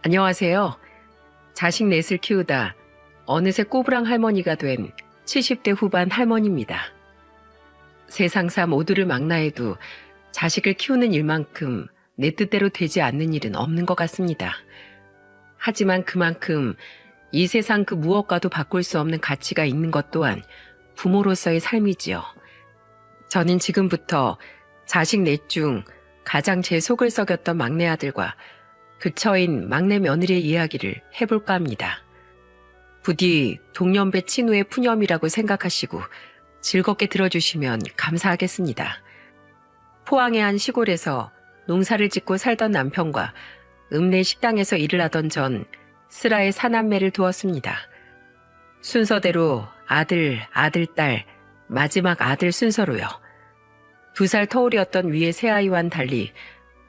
안녕하세요. 자식 넷을 키우다 어느새 꼬부랑 할머니가 된 70대 후반 할머니입니다. 세상사 모두를 망라해도 자식을 키우는 일만큼 내 뜻대로 되지 않는 일은 없는 것 같습니다. 하지만 그만큼 이 세상 그 무엇과도 바꿀 수 없는 가치가 있는 것 또한 부모로서의 삶이지요. 저는 지금부터 자식 넷 중 가장 제 속을 썩였던 막내 아들과 그 처인 막내 며느리의 이야기를 해볼까 합니다. 부디 동년배 친우의 푸념이라고 생각하시고 즐겁게 들어주시면 감사하겠습니다. 포항의 한 시골에서 농사를 짓고 살던 남편과 읍내 식당에서 일을 하던 전 슬하에 사남매를 두었습니다. 순서대로 아들, 딸, 마지막 아들 순서로요. 2살 터울이었던 위의 새아이와는 달리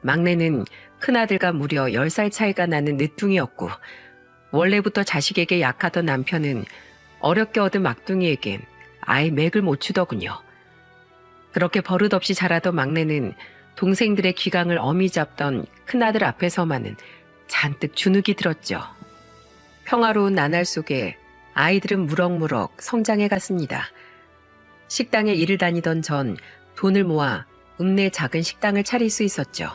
막내는 큰아들과 무려 10살 차이가 나는 늦둥이였고 원래부터 자식에게 약하던 남편은 어렵게 얻은 막둥이에겐 아예 맥을 못 추더군요. 그렇게 버릇없이 자라던 막내는 동생들의 기강을 어미 잡던 큰아들 앞에서만은 잔뜩 주눅이 들었죠. 평화로운 나날 속에 아이들은 무럭무럭 성장해 갔습니다. 식당에 일을 다니던 전 돈을 모아 읍내 작은 식당을 차릴 수 있었죠.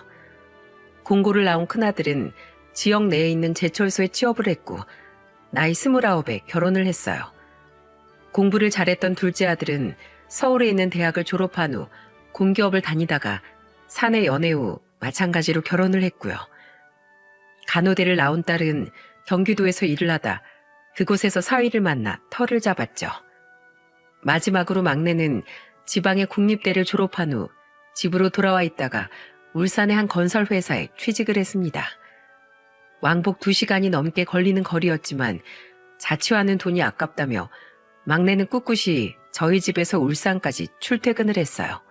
공고를 나온 큰아들은 지역 내에 있는 제철소에 취업을 했고 나이 29에 결혼을 했어요. 공부를 잘했던 둘째 아들은 서울에 있는 대학을 졸업한 후 공기업을 다니다가 사내 연애 후 마찬가지로 결혼을 했고요. 간호대를 나온 딸은 경기도에서 일을 하다 그곳에서 사위를 만나 터를 잡았죠. 마지막으로 막내는 지방의 국립대를 졸업한 후 집으로 돌아와 있다가 울산의 한 건설회사에 취직을 했습니다. 왕복 2시간이 넘게 걸리는 거리였지만 자취하는 돈이 아깝다며 막내는 꿋꿋이 저희 집에서 울산까지 출퇴근을 했어요.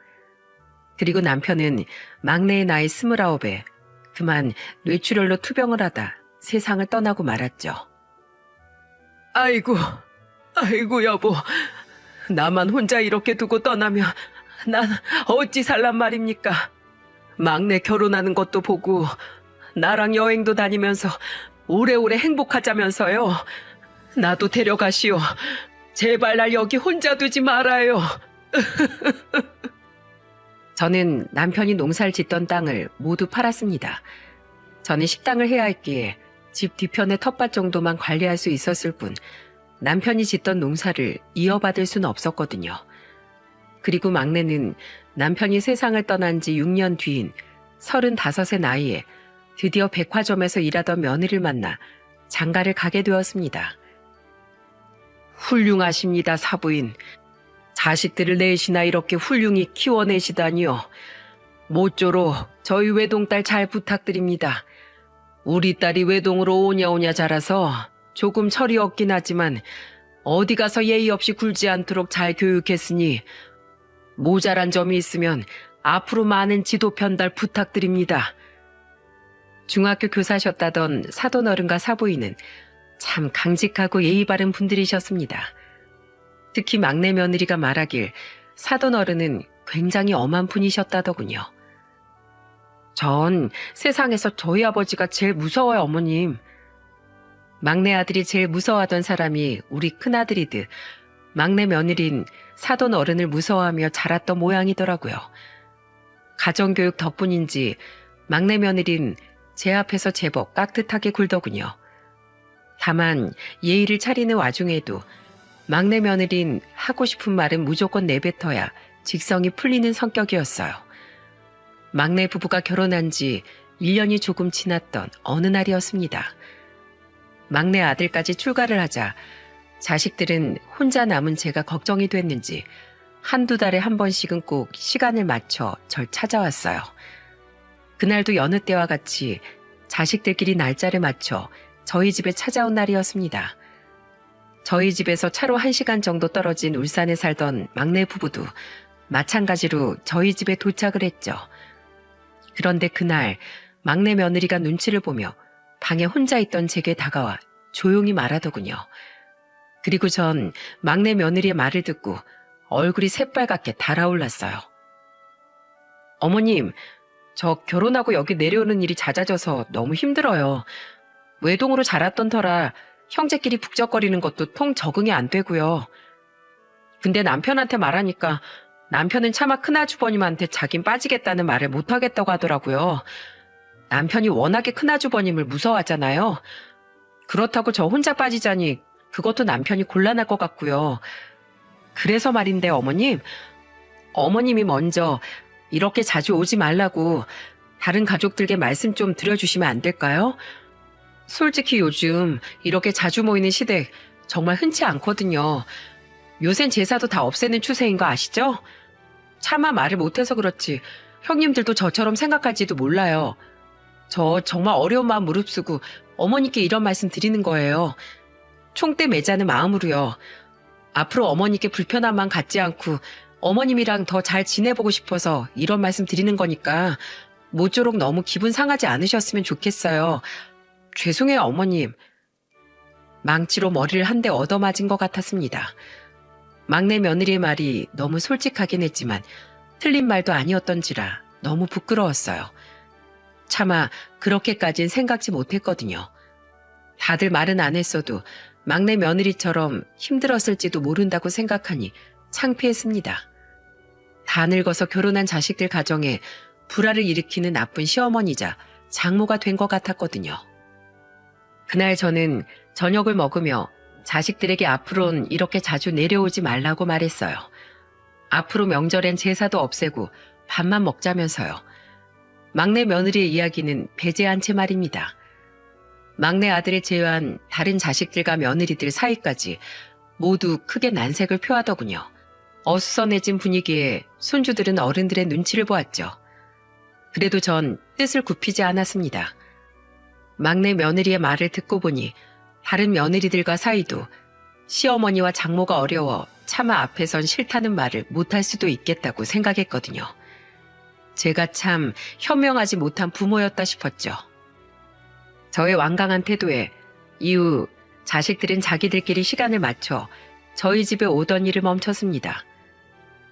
그리고 남편은 막내의 나이 29에 그만 뇌출혈로 투병을 하다 세상을 떠나고 말았죠. 아이고 여보. 나만 혼자 이렇게 두고 떠나면 난 어찌 살란 말입니까? 막내 결혼하는 것도 보고 나랑 여행도 다니면서 오래오래 행복하자면서요. 나도 데려가시오. 제발 날 여기 혼자 두지 말아요. 저는 남편이 농사를 짓던 땅을 모두 팔았습니다. 저는 식당을 해야 했기에 집 뒤편의 텃밭 정도만 관리할 수 있었을 뿐 남편이 짓던 농사를 이어받을 수는 없었거든요. 그리고 막내는 남편이 세상을 떠난 지 6년 뒤인 35의 나이에 드디어 백화점에서 일하던 며느리를 만나 장가를 가게 되었습니다. 훌륭하십니다, 사부인. 자식들을 넷이나 이렇게 훌륭히 키워내시다니요. 모쪼록 저희 외동딸 잘 부탁드립니다. 우리 딸이 외동으로 오냐오냐 자라서 조금 철이 없긴 하지만 어디 가서 예의 없이 굴지 않도록 잘 교육했으니 모자란 점이 있으면 앞으로 많은 지도 편달 부탁드립니다. 중학교 교사셨다던 사돈 어른과 사부인은 참 강직하고 예의 바른 분들이셨습니다. 특히 막내 며느리가 말하길 사돈 어른은 굉장히 엄한 분이셨다더군요. 전 세상에서 저희 아버지가 제일 무서워요, 어머님. 막내 아들이 제일 무서워하던 사람이 우리 큰아들이듯 막내 며느린 사돈 어른을 무서워하며 자랐던 모양이더라고요. 가정교육 덕분인지 막내 며느린 제 앞에서 제법 깍듯하게 굴더군요. 다만 예의를 차리는 와중에도 막내 며느린 하고 싶은 말은 무조건 내뱉어야 직성이 풀리는 성격이었어요. 막내 부부가 결혼한 지 1년이 조금 지났던 어느 날이었습니다. 막내 아들까지 출가를 하자 자식들은 혼자 남은 제가 걱정이 됐는지 한두 달에 한 번씩은 꼭 시간을 맞춰 절 찾아왔어요. 그날도 여느 때와 같이 자식들끼리 날짜를 맞춰 저희 집에 찾아온 날이었습니다. 저희 집에서 차로 1시간 정도 떨어진 울산에 살던 막내 부부도 마찬가지로 저희 집에 도착을 했죠. 그런데 그날 막내 며느리가 눈치를 보며 방에 혼자 있던 제게 다가와 조용히 말하더군요. 그리고 전 막내 며느리의 말을 듣고 얼굴이 새빨갛게 달아올랐어요. 어머님, 저 결혼하고 여기 내려오는 일이 잦아져서 너무 힘들어요. 외동으로 자랐던 터라 형제끼리 북적거리는 것도 통 적응이 안 되고요. 근데 남편한테 말하니까 남편은 차마 큰아주버님한테 자긴 빠지겠다는 말을 못하겠다고 하더라고요. 남편이 워낙에 큰아주버님을 무서워하잖아요. 그렇다고 저 혼자 빠지자니 그것도 남편이 곤란할 것 같고요. 그래서 말인데 어머님이 먼저 이렇게 자주 오지 말라고 다른 가족들께 말씀 좀 드려주시면 안 될까요? 솔직히 요즘 이렇게 자주 모이는 시댁 정말 흔치 않거든요. 요샌 제사도 다 없애는 추세인 거 아시죠? 차마 말을 못해서 그렇지 형님들도 저처럼 생각할지도 몰라요. 저 정말 어려운 마음 무릅쓰고 어머니께 이런 말씀 드리는 거예요. 총대 매자는 마음으로요. 앞으로 어머니께 불편한 마음 갖지 않고 어머님이랑 더 잘 지내보고 싶어서 이런 말씀 드리는 거니까 모쪼록 너무 기분 상하지 않으셨으면 좋겠어요. 죄송해요, 어머님. 망치로 머리를 한 대 얻어맞은 것 같았습니다. 막내 며느리의 말이 너무 솔직하긴 했지만 틀린 말도 아니었던지라 너무 부끄러웠어요. 차마 그렇게까진 생각지 못했거든요. 다들 말은 안 했어도 막내 며느리처럼 힘들었을지도 모른다고 생각하니 창피했습니다. 다 늙어서 결혼한 자식들 가정에 불화를 일으키는 나쁜 시어머니자 장모가 된 것 같았거든요. 그날 저는 저녁을 먹으며 자식들에게 앞으로는 이렇게 자주 내려오지 말라고 말했어요. 앞으로 명절엔 제사도 없애고 밥만 먹자면서요. 막내 며느리의 이야기는 배제한 채 말입니다. 막내 아들을 제외한 다른 자식들과 며느리들 사이까지 모두 크게 난색을 표하더군요. 어수선해진 분위기에 손주들은 어른들의 눈치를 보았죠. 그래도 전 뜻을 굽히지 않았습니다. 막내 며느리의 말을 듣고 보니 다른 며느리들과 사이도 시어머니와 장모가 어려워 차마 앞에선 싫다는 말을 못할 수도 있겠다고 생각했거든요. 제가 참 현명하지 못한 부모였다 싶었죠. 저의 완강한 태도에 이후 자식들은 자기들끼리 시간을 맞춰 저희 집에 오던 일을 멈췄습니다.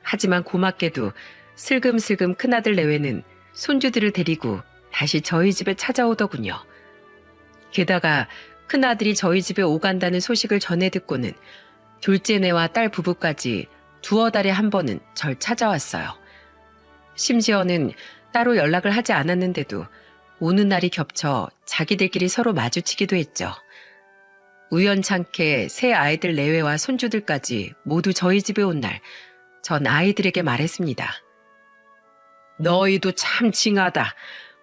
하지만 고맙게도 슬금슬금 큰아들 내외는 손주들을 데리고 다시 저희 집에 찾아오더군요. 게다가 큰아들이 저희 집에 오간다는 소식을 전해 듣고는 둘째네와 딸 부부까지 두어 달에 한 번은 절 찾아왔어요. 심지어는 따로 연락을 하지 않았는데도 오는 날이 겹쳐 자기들끼리 서로 마주치기도 했죠. 우연찮게 새 아이들 내외와 손주들까지 모두 저희 집에 온 날, 전 아이들에게 말했습니다. 너희도 참 징하다.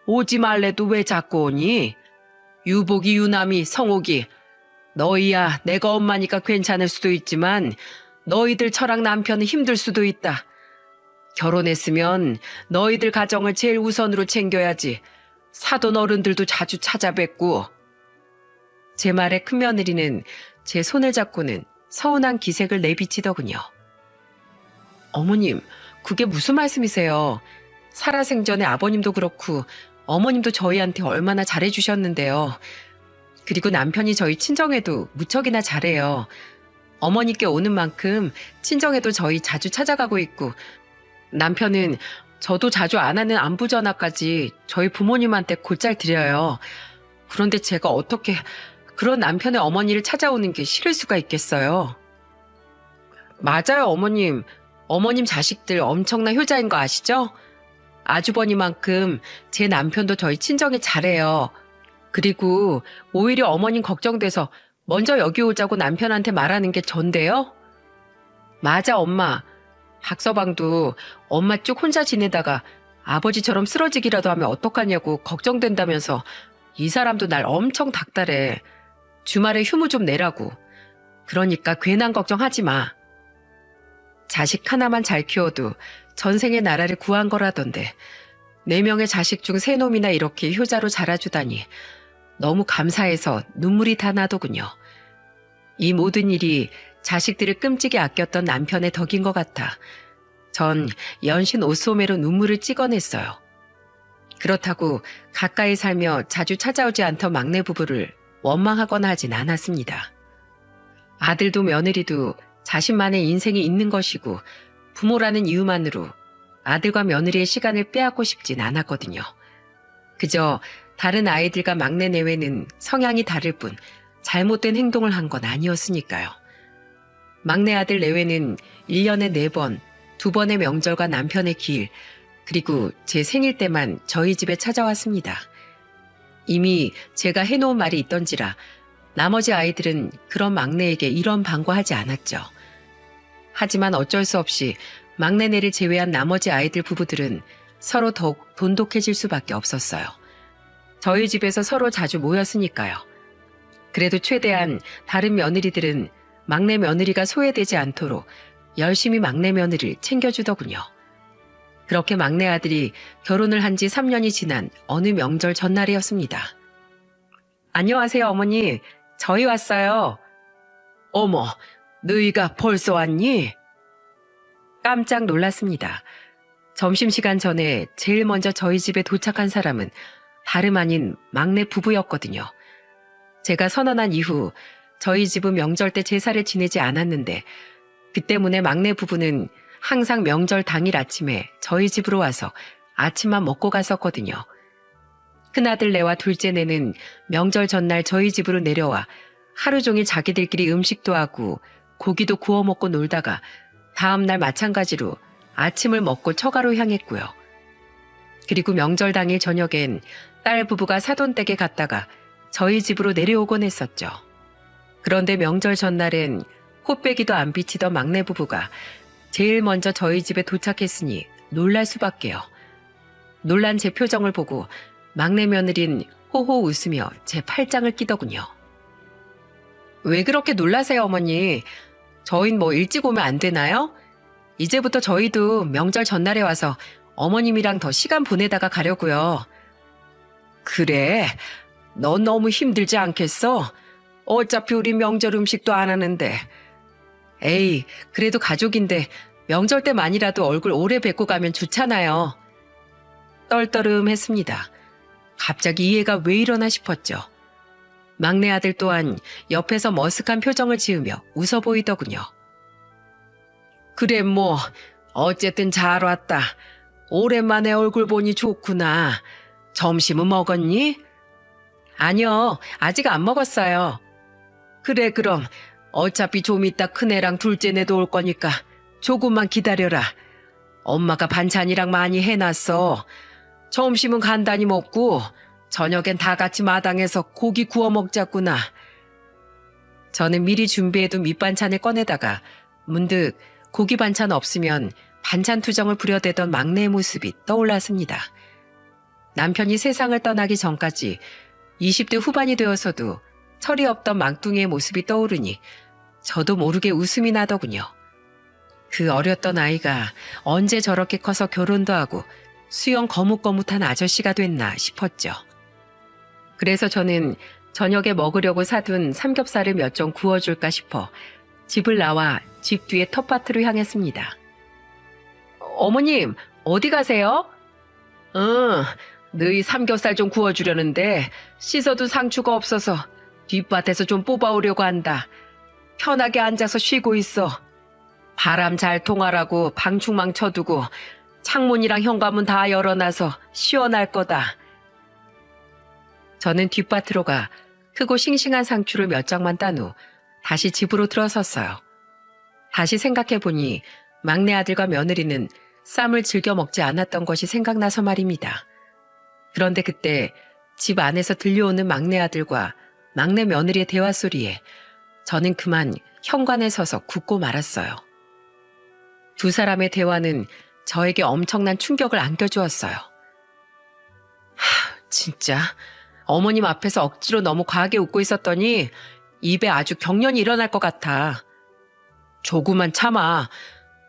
오지 말래도 왜 자꾸 오니? 유복이, 유남이, 성옥이. 너희야 내가 엄마니까 괜찮을 수도 있지만 너희들 처랑 남편은 힘들 수도 있다. 결혼했으면 너희들 가정을 제일 우선으로 챙겨야지. 사돈 어른들도 자주 찾아뵙고. 제 말에 큰며느리는 제 손을 잡고는 서운한 기색을 내비치더군요. 어머님, 그게 무슨 말씀이세요? 살아생전에 아버님도 그렇고 어머님도 저희한테 얼마나 잘해주셨는데요. 그리고 남편이 저희 친정에도 무척이나 잘해요. 어머니께 오는 만큼 친정에도 저희 자주 찾아가고 있고 남편은 저도 자주 안 하는 안부 전화까지 저희 부모님한테 곧잘 드려요. 그런데 제가 어떻게 그런 남편의 어머니를 찾아오는 게 싫을 수가 있겠어요? 맞아요, 어머님. 어머님 자식들 엄청난 효자인 거 아시죠? 아주버니만큼 제 남편도 저희 친정에 잘해요. 그리고 오히려 어머님 걱정돼서 먼저 여기 오자고 남편한테 말하는 게 전데요? 맞아, 엄마. 박서방도 엄마 쭉 혼자 지내다가 아버지처럼 쓰러지기라도 하면 어떡하냐고 걱정된다면서 이 사람도 날 엄청 닥달해. 주말에 휴무 좀 내라고. 그러니까 괜한 걱정하지 마. 자식 하나만 잘 키워도 전생의 나라를 구한 거라던데 4명의 자식 중 3놈이나 이렇게 효자로 자라주다니 너무 감사해서 눈물이 다 나더군요. 이 모든 일이 자식들을 끔찍이 아꼈던 남편의 덕인 것 같아 전 연신 옷소매로 눈물을 찍어냈어요. 그렇다고 가까이 살며 자주 찾아오지 않던 막내 부부를 원망하거나 하진 않았습니다. 아들도 며느리도 자신만의 인생이 있는 것이고 부모라는 이유만으로 아들과 며느리의 시간을 빼앗고 싶진 않았거든요. 그저 다른 아이들과 막내 내외는 성향이 다를 뿐 잘못된 행동을 한 건 아니었으니까요. 막내 아들 내외는 1년에 4번, 2번의 명절과 남편의 기일, 그리고 제 생일 때만 저희 집에 찾아왔습니다. 이미 제가 해놓은 말이 있던지라 나머지 아이들은 그런 막내에게 이런 방구하지 않았죠. 하지만 어쩔 수 없이 막내네를 제외한 나머지 아이들 부부들은 서로 더욱 돈독해질 수밖에 없었어요. 저희 집에서 서로 자주 모였으니까요. 그래도 최대한 다른 며느리들은 막내 며느리가 소외되지 않도록 열심히 막내 며느리를 챙겨주더군요. 그렇게 막내 아들이 결혼을 한 지 3년이 지난 어느 명절 전날이었습니다. 안녕하세요, 어머니. 저희 왔어요. 어머, 너희가 벌써 왔니? 깜짝 놀랐습니다. 점심시간 전에 제일 먼저 저희 집에 도착한 사람은 다름 아닌 막내 부부였거든요. 제가 선언한 이후 저희 집은 명절 때 제사를 지내지 않았는데 그 때문에 막내 부부는 항상 명절 당일 아침에 저희 집으로 와서 아침만 먹고 갔었거든요. 큰아들네와 둘째네는 명절 전날 저희 집으로 내려와 하루 종일 자기들끼리 음식도 하고 고기도 구워 먹고 놀다가 다음날 마찬가지로 아침을 먹고 처가로 향했고요. 그리고 명절 당일 저녁엔 딸 부부가 사돈댁에 갔다가 저희 집으로 내려오곤 했었죠. 그런데 명절 전날엔 코빼기도 안 비치던 막내 부부가 제일 먼저 저희 집에 도착했으니 놀랄 수밖에요. 놀란 제 표정을 보고 막내 며느린 호호 웃으며 제 팔짱을 끼더군요. 왜 그렇게 놀라세요, 어머니? 저흰 뭐 일찍 오면 안 되나요? 이제부터 저희도 명절 전날에 와서 어머님이랑 더 시간 보내다가 가려고요. 그래? 넌 너무 힘들지 않겠어? 어차피 우리 명절 음식도 안 하는데. 에이, 그래도 가족인데 명절 때만이라도 얼굴 오래 뵙고 가면 좋잖아요. 떨떠름했습니다. 갑자기 이해가 왜 이러나 싶었죠. 막내 아들 또한 옆에서 머쓱한 표정을 지으며 웃어 보이더군요. 그래 뭐 어쨌든 잘 왔다. 오랜만에 얼굴 보니 좋구나. 점심은 먹었니? 아니요, 아직 안 먹었어요. 그래 그럼 어차피 좀 이따 큰애랑 둘째네도 올 거니까 조금만 기다려라. 엄마가 반찬이랑 많이 해놨어. 점심은 간단히 먹고 저녁엔 다 같이 마당에서 고기 구워 먹자꾸나. 저는 미리 준비해둔 밑반찬을 꺼내다가 문득 고기 반찬 없으면 반찬 투정을 부려대던 막내의 모습이 떠올랐습니다. 남편이 세상을 떠나기 전까지 20대 후반이 되어서도 철이 없던 망둥이의 모습이 떠오르니 저도 모르게 웃음이 나더군요. 그 어렸던 아이가 언제 저렇게 커서 결혼도 하고 수영 거뭇거뭇한 아저씨가 됐나 싶었죠. 그래서 저는 저녁에 먹으려고 사둔 삼겹살을 몇 점 구워줄까 싶어 집을 나와 집 뒤에 텃밭으로 향했습니다. 어머님, 어디 가세요? 너희 삼겹살 좀 구워주려는데 씻어둔 상추가 없어서 뒷밭에서 좀 뽑아오려고 한다. 편하게 앉아서 쉬고 있어. 바람 잘 통하라고 방충망 쳐두고 창문이랑 현관문 다 열어놔서 시원할 거다. 저는 뒷밭으로 가 크고 싱싱한 상추를 몇 장만 딴 후 다시 집으로 들어섰어요. 다시 생각해보니 막내 아들과 며느리는 쌈을 즐겨 먹지 않았던 것이 생각나서 말입니다. 그런데 그때 집 안에서 들려오는 막내 아들과 막내 며느리의 대화 소리에 저는 그만 현관에 서서 굳고 말았어요. 두 사람의 대화는 저에게 엄청난 충격을 안겨주었어요. 진짜 어머님 앞에서 억지로 너무 과하게 웃고 있었더니 입에 아주 경련이 일어날 것 같아. 조금만 참아.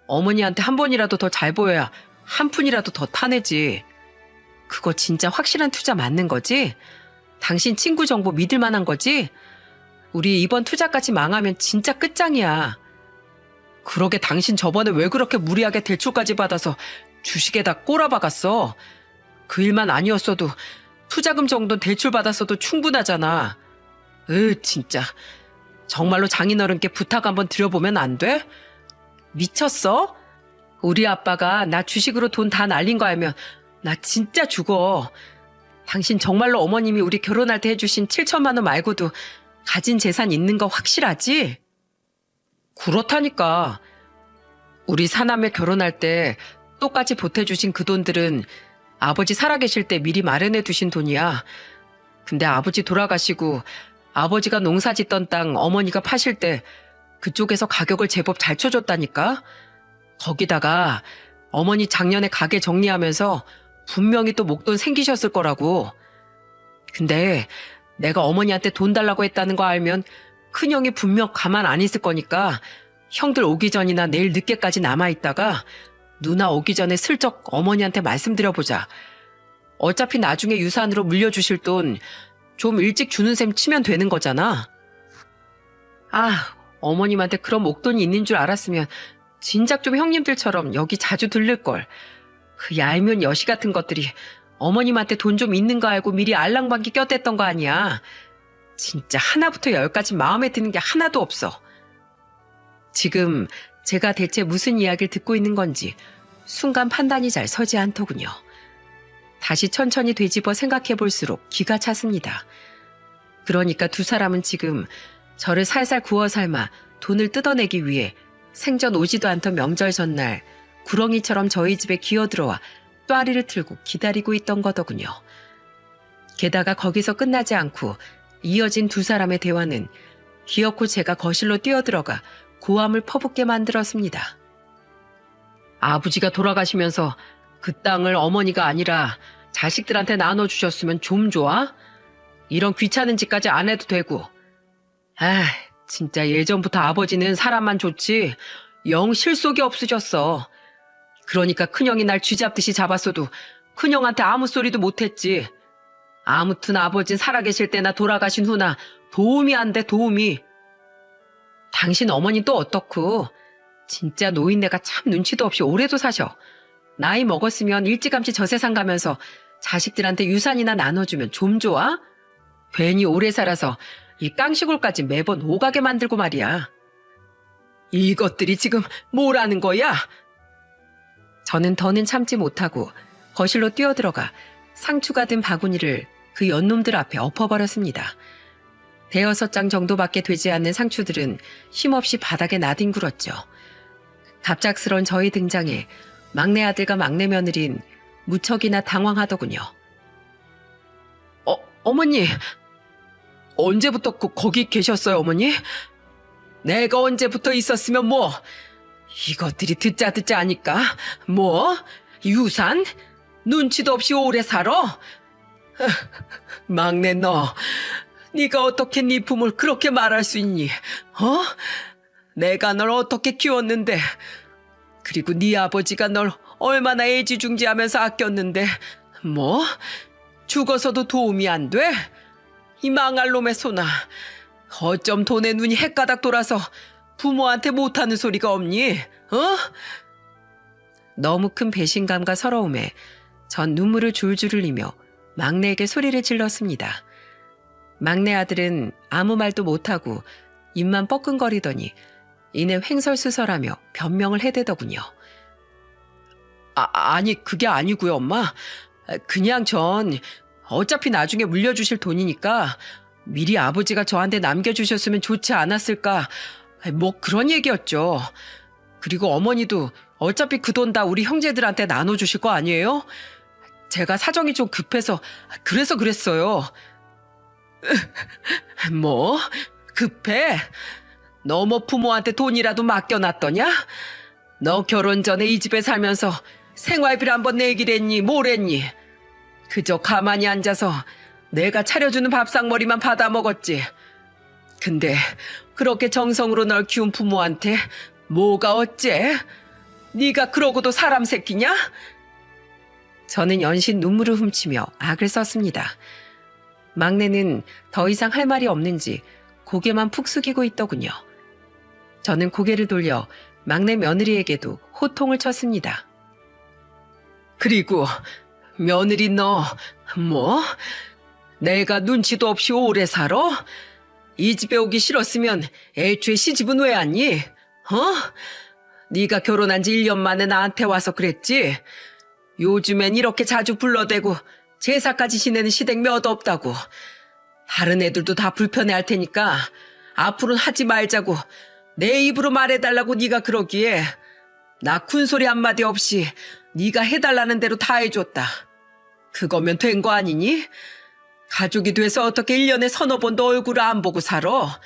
어머니한테 한 번이라도 더 잘 보여야 한 푼이라도 더 타내지. 그거 진짜 확실한 투자 맞는 거지? 당신 친구 정보 믿을 만한 거지? 우리 이번 투자까지 망하면 진짜 끝장이야. 그러게 당신 저번에 왜 그렇게 무리하게 대출까지 받아서 주식에다 꼬라박았어? 그 일만 아니었어도 투자금 정도는 대출 받았어도 충분하잖아. 진짜. 정말로 장인어른께 부탁 한번 드려보면 안 돼? 미쳤어? 우리 아빠가 나 주식으로 돈 다 날린 거 알면 나 진짜 죽어. 당신 정말로 어머님이 우리 결혼할 때 해주신 7천만 원 말고도 가진 재산 있는 거 확실하지? 그렇다니까. 우리 사남매 결혼할 때 똑같이 보태주신 그 돈들은 아버지 살아계실 때 미리 마련해 두신 돈이야. 근데 아버지 돌아가시고 아버지가 농사 짓던 땅 어머니가 파실 때 그쪽에서 가격을 제법 잘 쳐줬다니까? 거기다가 어머니 작년에 가게 정리하면서 분명히 또 목돈 생기셨을 거라고. 근데 내가 어머니한테 돈 달라고 했다는 거 알면 큰형이 분명 가만 안 있을 거니까 형들 오기 전이나 내일 늦게까지 남아있다가 누나 오기 전에 슬쩍 어머니한테 말씀드려보자. 어차피 나중에 유산으로 물려주실 돈 좀 일찍 주는 셈 치면 되는 거잖아. 아, 어머님한테 그런 목돈이 있는 줄 알았으면 진작 좀 형님들처럼 여기 자주 들를걸. 그 얄미운 여시 같은 것들이 어머님한테 돈 좀 있는 거 알고 미리 알랑방귀 껴댔던 거 아니야. 진짜 하나부터 열까지 마음에 드는 게 하나도 없어. 지금 제가 대체 무슨 이야기를 듣고 있는 건지 순간 판단이 잘 서지 않더군요. 다시 천천히 되짚어 생각해 볼수록 기가 찼습니다. 그러니까 두 사람은 지금 저를 살살 구워 삶아 돈을 뜯어내기 위해 생전 오지도 않던 명절 전날 구렁이처럼 저희 집에 기어들어와 또아리를 틀고 기다리고 있던 거더군요. 게다가 거기서 끝나지 않고 이어진 두 사람의 대화는 기어코 제가 거실로 뛰어들어가 고함을 퍼붓게 만들었습니다. 아버지가 돌아가시면서 그 땅을 어머니가 아니라 자식들한테 나눠주셨으면 좀 좋아? 이런 귀찮은 짓까지 안 해도 되고. 아, 진짜 예전부터 아버지는 사람만 좋지 영 실속이 없으셨어. 그러니까 큰형이 날 쥐잡듯이 잡았어도 큰형한테 아무 소리도 못했지. 아무튼 아버진 살아계실 때나 돌아가신 후나 도움이 안 돼, 도움이. 당신 어머니 또 어떻고? 진짜 노인네가 참 눈치도 없이 오래도 사셔. 나이 먹었으면 일찌감치 저세상 가면서 자식들한테 유산이나 나눠주면 좀 좋아? 괜히 오래 살아서 이 깡시골까지 매번 오가게 만들고 말이야. 이것들이 지금 뭐라는 거야? 저는 더는 참지 못하고 거실로 뛰어들어가 상추가 든 바구니를 그 연놈들 앞에 엎어버렸습니다. 대여섯 장 정도밖에 되지 않는 상추들은 힘없이 바닥에 나뒹굴었죠. 갑작스런 저희 등장에 막내 아들과 막내 며느린 무척이나 당황하더군요. 어머니, 언제부터 거기 계셨어요, 어머니? 내가 언제부터 있었으면 뭐, 이것들이 듣자 하니까 뭐, 유산? 눈치도 없이 오래 살아? 막내 너, 네가 어떻게 네 부모를 그렇게 말할 수 있니? 어? 내가 널 어떻게 키웠는데, 그리고 네 아버지가 널 얼마나 애지중지하면서 아꼈는데 뭐? 죽어서도 도움이 안 돼? 이 망할 놈의 소나, 어쩜 돈에 눈이 헷가닥 돌아서 부모한테 못하는 소리가 없니? 어? 너무 큰 배신감과 서러움에 전 눈물을 줄줄 흘리며 막내에게 소리를 질렀습니다. 막내 아들은 아무 말도 못하고 입만 뻐끔거리더니 이내 횡설수설하며 변명을 해대더군요. 아니 그게 아니고요, 엄마. 그냥 전 어차피 나중에 물려주실 돈이니까 미리 아버지가 저한테 남겨주셨으면 좋지 않았을까, 뭐 그런 얘기였죠. 그리고 어머니도 어차피 그 돈 다 우리 형제들한테 나눠주실 거 아니에요? 제가 사정이 좀 급해서 그래서 그랬어요. 뭐? 급해? 너 뭐 부모한테 돈이라도 맡겨놨더냐? 너 결혼 전에 이 집에 살면서 생활비를 한번 내기를 했니? 뭘 했니? 그저 가만히 앉아서 내가 차려주는 밥상머리만 받아 먹었지. 근데 그렇게 정성으로 널 키운 부모한테 뭐가 어째? 네가 그러고도 사람 새끼냐? 저는 연신 눈물을 훔치며 악을 썼습니다. 막내는 더 이상 할 말이 없는지 고개만 푹 숙이고 있더군요. 저는 고개를 돌려 막내 며느리에게도 호통을 쳤습니다. 그리고 며느리 너 뭐? 내가 눈치도 없이 오래 살아? 이 집에 오기 싫었으면 애초에 시집은 왜 왔니? 네가 결혼한 지 1년 만에 나한테 와서 그랬지? 요즘엔 이렇게 자주 불러대고 제사까지 지내는 시댁 몇 없다고. 다른 애들도 다 불편해할 테니까 앞으로는 하지 말자고 내 입으로 말해달라고 네가 그러기에 나 쿤소리 한마디 없이 네가 해달라는 대로 다 해줬다. 그거면 된 거 아니니? 가족이 돼서 어떻게 1년에 서너 번도 얼굴을 안 보고 살아?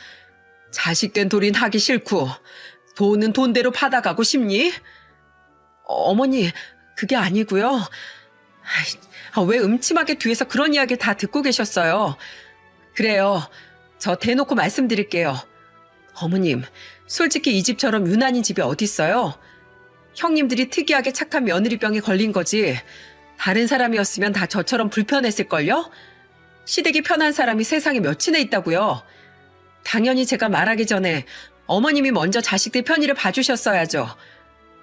자식된 돌인 하기 싫고 돈은 돈대로 받아가고 싶니? 어머니, 그게 아니고요. 왜 음침하게 뒤에서 그런 이야기를 다 듣고 계셨어요? 그래요. 저 대놓고 말씀드릴게요. 어머님, 솔직히 이 집처럼 유난인 집이 어딨어요? 형님들이 특이하게 착한 며느리병에 걸린 거지. 다른 사람이었으면 다 저처럼 불편했을걸요? 시댁이 편한 사람이 세상에 몇이나 있다고요. 당연히 제가 말하기 전에 어머님이 먼저 자식들 편의를 봐주셨어야죠.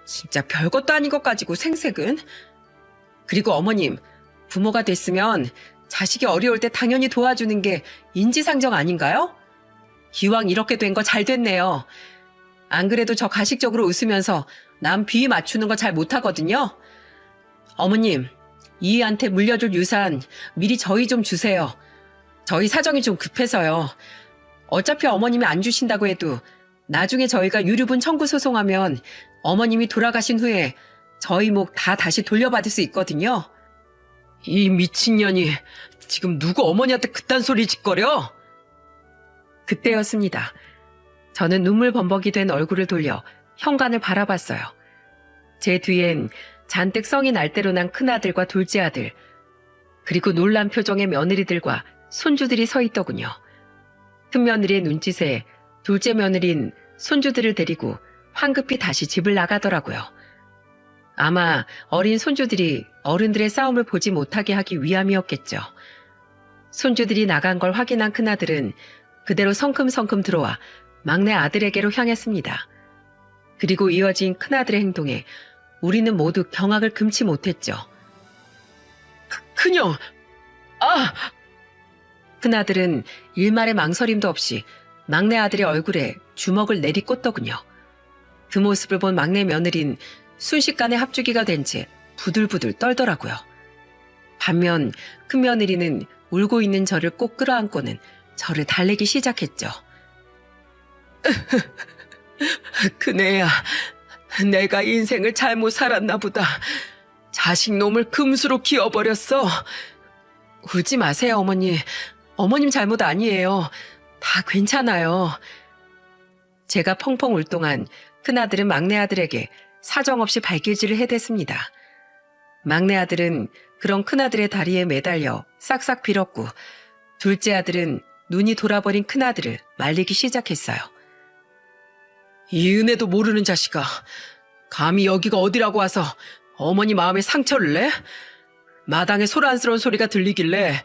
진짜 별것도 아닌 것 가지고 생색은. 그리고 어머님, 부모가 됐으면 자식이 어려울 때 당연히 도와주는 게 인지상정 아닌가요? 기왕 이렇게 된 거 잘 됐네요. 안 그래도 저 가식적으로 웃으면서 남 비위 맞추는 거 잘 못하거든요. 어머님, 이희한테 물려줄 유산 미리 저희 좀 주세요. 저희 사정이 좀 급해서요. 어차피 어머님이 안 주신다고 해도 나중에 저희가 유류분 청구 소송하면 어머님이 돌아가신 후에 저희 목 다 다시 돌려받을 수 있거든요. 이 미친년이 지금 누구 어머니한테 그딴 소리 짓거려? 그때였습니다. 저는 눈물 범벅이 된 얼굴을 돌려 현관을 바라봤어요. 제 뒤엔 잔뜩 성이 날대로 난 큰아들과 둘째 아들, 그리고 놀란 표정의 며느리들과 손주들이 서 있더군요. 큰며느리의 눈짓에 둘째 며느린 손주들을 데리고 황급히 다시 집을 나가더라고요. 아마 어린 손주들이 어른들의 싸움을 보지 못하게 하기 위함이었겠죠. 손주들이 나간 걸 확인한 큰아들은 그대로 성큼성큼 들어와 막내 아들에게로 향했습니다. 그리고 이어진 큰아들의 행동에 우리는 모두 경악을 금치 못했죠. 큰형! 아! 큰아들은 일말의 망설임도 없이 막내 아들의 얼굴에 주먹을 내리꽂더군요. 그 모습을 본 막내 며느린 순식간에 합주기가 된 채 부들부들 떨더라고요. 반면 큰 며느리는 울고 있는 저를 꼭 끌어안고는 저를 달래기 시작했죠. 그네야, 내가 인생을 잘못 살았나 보다. 자식놈을 금수로 키워버렸어. 울지 마세요, 어머니. 어머님 잘못 아니에요. 다 괜찮아요. 제가 펑펑 울 동안 큰아들은 막내 아들에게 사정없이 발길질을 해댔습니다. 막내 아들은 그런 큰아들의 다리에 매달려 싹싹 빌었고, 둘째 아들은 눈이 돌아버린 큰아들을 말리기 시작했어요. 이 은혜도 모르는 자식아, 감히 여기가 어디라고 와서 어머니 마음에 상처를 내? 마당에 소란스러운 소리가 들리길래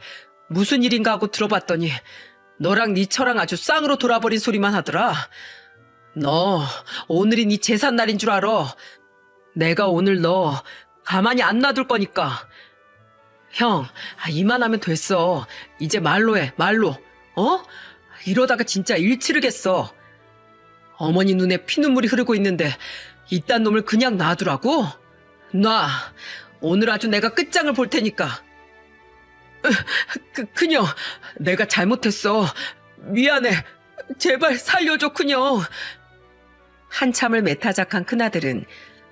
무슨 일인가 하고 들어봤더니 너랑 네 처랑 아주 쌍으로 돌아버린 소리만 하더라. 너 오늘이 네 제삿날인 줄 알아. 내가 오늘 너 가만히 안 놔둘 거니까. 형, 이만하면 됐어. 이제 말로 해, 말로. 어? 이러다가 진짜 일 치르겠어. 어머니 눈에 피눈물이 흐르고 있는데 이딴 놈을 그냥 놔두라고? 놔. 오늘 아주 내가 끝장을 볼 테니까. 큰형, 내가 잘못했어. 미안해. 제발 살려줘, 큰형. 한참을 매타작한 큰아들은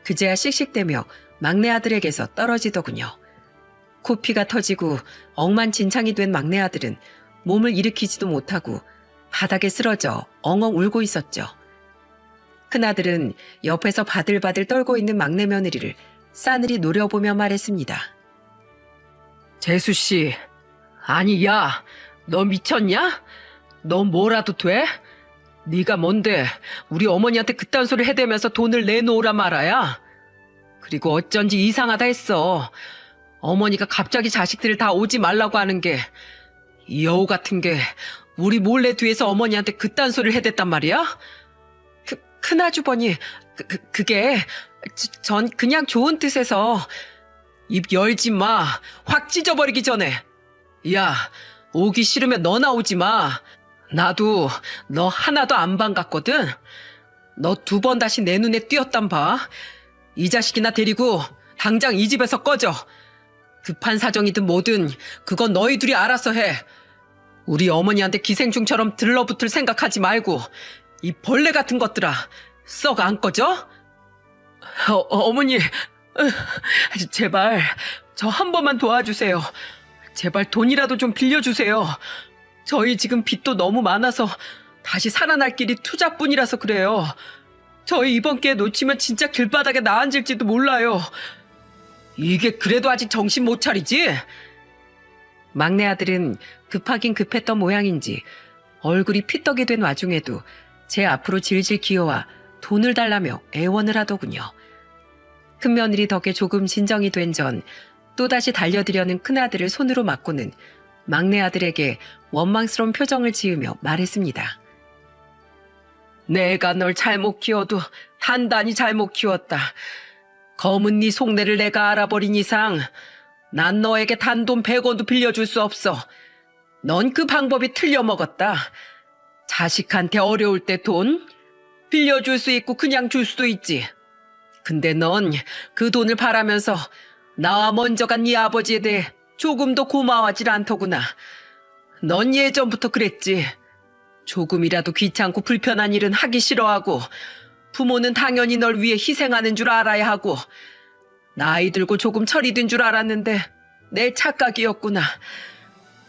그제야 씩씩대며 막내 아들에게서 떨어지더군요. 코피가 터지고 엉만진창이 된 막내 아들은 몸을 일으키지도 못하고 바닥에 쓰러져 엉엉 울고 있었죠. 큰아들은 옆에서 바들바들 떨고 있는 막내 며느리를 싸늘히 노려보며 말했습니다. 재수씨, 아니 야, 너 미쳤냐? 너 뭐라도 돼? 네가 뭔데 우리 어머니한테 그딴 소리 해대면서 돈을 내놓으라 말아야? 그리고 어쩐지 이상하다 했어. 어머니가 갑자기 자식들을 다 오지 말라고 하는 게, 이 여우 같은 게 우리 몰래 뒤에서 어머니한테 그딴 소리를 해댔단 말이야? 큰아주버니, 그게 전 그냥 좋은 뜻에서. 입 열지 마. 확 찢어버리기 전에. 야, 오기 싫으면 너나 오지 마. 나도 너 하나도 안 반갑거든. 너 2번 다시 내 눈에 띄었단 봐. 이 자식이나 데리고 당장 이 집에서 꺼져. 급한 사정이든 뭐든 그건 너희 둘이 알아서 해. 우리 어머니한테 기생충처럼 들러붙을 생각하지 말고 이 벌레 같은 것들아 썩 안 꺼져? 어머니, 제발 저 한 번만 도와주세요. 제발 돈이라도 좀 빌려주세요. 저희 지금 빚도 너무 많아서 다시 살아날 길이 투자뿐이라서 그래요. 저희 이번 기회 놓치면 진짜 길바닥에 나앉을지도 몰라요. 이게 그래도 아직 정신 못 차리지? 막내 아들은 급하긴 급했던 모양인지 얼굴이 피떡이 된 와중에도 제 앞으로 질질 기어와 돈을 달라며 애원을 하더군요. 큰며느리 덕에 조금 진정이 된 전 또다시 달려들려는 큰아들을 손으로 맞고는 막내 아들에게 원망스러운 표정을 지으며 말했습니다. 내가 널 잘못 키워도 단단히 잘못 키웠다. 검은 네 속내를 내가 알아버린 이상 난 너에게 단돈 100원도 빌려줄 수 없어. 넌 그 방법이 틀려먹었다. 자식한테 어려울 때 돈 빌려줄 수 있고 그냥 줄 수도 있지. 근데 넌 그 돈을 바라면서 나와 먼저 간 네 아버지에 대해 조금도 고마워하질 않더구나. 넌 예전부터 그랬지. 조금이라도 귀찮고 불편한 일은 하기 싫어하고 부모는 당연히 널 위해 희생하는 줄 알아야 하고 나이 들고 조금 철이 든 줄 알았는데 내 착각이었구나.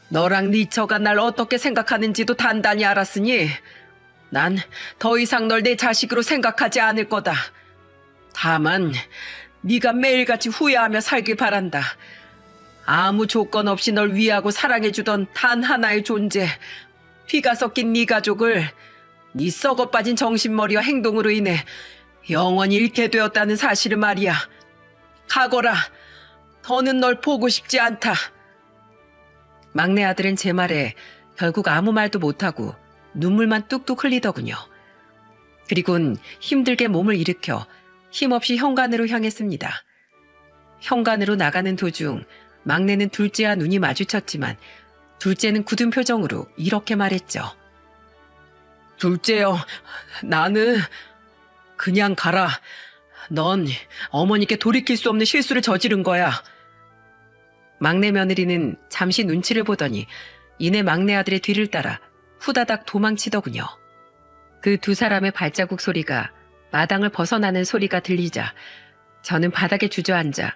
너랑 네 처가 날 어떻게 생각하는지도 단단히 알았으니 난 더 이상 널 내 자식으로 생각하지 않을 거다. 다만 네가 매일같이 후회하며 살길 바란다. 아무 조건 없이 널 위하고 사랑해주던 단 하나의 존재, 피가 섞인 네 가족을 네 썩어 빠진 정신머리와 행동으로 인해 영원히 잃게 되었다는 사실을 말이야. 가거라. 더는 널 보고 싶지 않다. 막내 아들은 제 말에 결국 아무 말도 못하고 눈물만 뚝뚝 흘리더군요. 그리곤 힘들게 몸을 일으켜 힘없이 현관으로 향했습니다. 현관으로 나가는 도중 막내는 둘째와 눈이 마주쳤지만 둘째는 굳은 표정으로 이렇게 말했죠. 둘째요, 나는 그냥 가라. 넌 어머니께 돌이킬 수 없는 실수를 저지른 거야. 막내 며느리는 잠시 눈치를 보더니 이내 막내 아들의 뒤를 따라 후다닥 도망치더군요. 그 두 사람의 발자국 소리가 마당을 벗어나는 소리가 들리자 저는 바닥에 주저앉아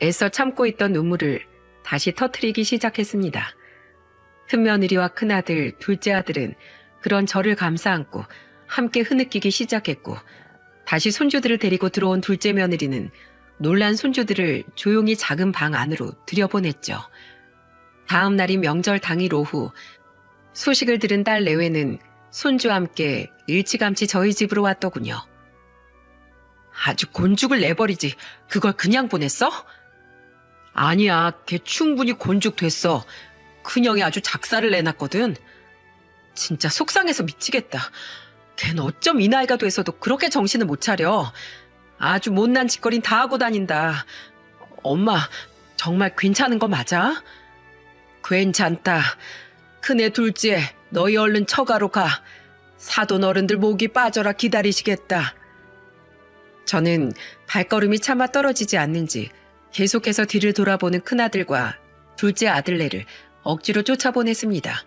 애써 참고 있던 눈물을 다시 터트리기 시작했습니다. 큰며느리와 큰아들, 둘째 아들은 그런 저를 감싸안고 함께 흐느끼기 시작했고 다시 손주들을 데리고 들어온 둘째 며느리는 놀란 손주들을 조용히 작은 방 안으로 들여보냈죠. 다음 날인 명절 당일 오후 소식을 들은 딸 내외는 손주와 함께 일찌감치 저희 집으로 왔더군요. 아주 곤죽을 내버리지 그걸 그냥 보냈어? 아니야, 걔 충분히 곤죽 됐어. 큰형이 아주 작사를 내놨거든. 진짜 속상해서 미치겠다. 걘 어쩜 이 나이가 돼서도 그렇게 정신을 못 차려. 아주 못난 짓거린 다 하고 다닌다. 엄마, 정말 괜찮은 거 맞아? 괜찮다. 큰애 둘째, 너희 얼른 처가로 가. 사돈 어른들 목이 빠져라 기다리시겠다. 저는 발걸음이 차마 떨어지지 않는지 계속해서 뒤를 돌아보는 큰아들과 둘째 아들네를 억지로 쫓아보냈습니다.